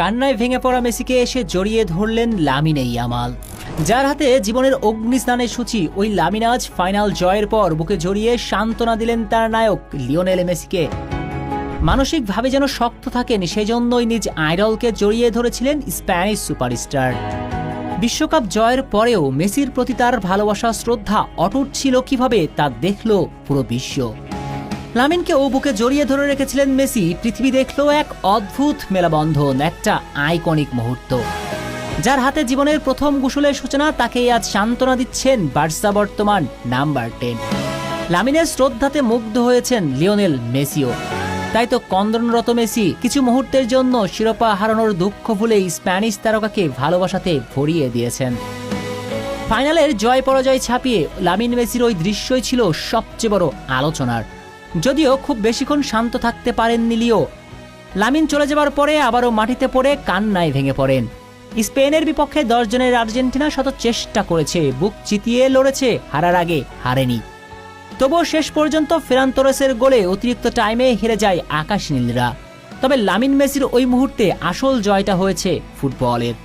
কান্নায় ভেঙে পড়া মেসিকে এসে জড়িয়ে ধরলেন লামিনে ইয়ামাল, যার হাতে জীবনের অগ্নিস্নানের সূচি। ওই লামিন আজ ফাইনাল জয়ের পর বুকে জড়িয়ে সান্ত্বনা দিলেন তার নায়ক লিওনেল মেসিকে। মানসিকভাবে যেন শক্ত থাকেন, সেজন্যই নিজ আইডলকে জড়িয়ে ধরেছিলেন স্প্যানিশ সুপারস্টার। বিশ্বকাপ জয়ের পরেও মেসির প্রতি তার ভালোবাসা শ্রদ্ধা অটুট ছিল কিভাবে তা দেখল পুরো বিশ্ব। লামিনকে ও বুকে জড়িয়ে ধরে রেখেছিলেন মেসি। পৃথিবী দেখল এক অদ্ভুত মেলাবন্ধন, একটা আইকনিক মুহূর্ত। যার হাতে জীবনের প্রথম গোসলের সূচনা, তাকেই আজ সান্ত্বনা দিচ্ছেন বার্সা বর্তমান নাম্বার 10। লামিনের শ্রদ্ধাতে মুগ্ধ হয়েছেন লিওনেল মেসিও। তাই তো কন্দনরত মেসি কিছু মুহূর্তের জন্য শিরোপা হারানোর দুঃখ ভুলে স্প্যানিশ তারকাকে ভালোবাসাতে ভরিয়ে দিয়েছেন। ফাইনালের জয় পরাজয় ছাপিয়ে লামিন মেসির ওই দৃশ্যই ছিল সবচেয়ে বড় আলোচনার। যদিও খুব বেশিক্ষণ শান্ত থাকতে পারেননি লিও। লামিন চলে যাবার পরে আবারও মাটিতে পড়ে কান্নায় ভেঙে পড়েন। স্পেনের বিপক্ষে 10 জনের আর্জেন্টিনা শত চেষ্টা করেছে, বুক চিতিয়ে লড়েছে, হারার আগে হারেনি। তবুও শেষ পর্যন্ত ফেরান তোরেসের গোলে অতিরিক্ত টাইমে হেরে যায় আকাশ নীলরা। তবে লামিন মেসির ওই মুহূর্তে আসল জয়টা হয়েছে ফুটবলের।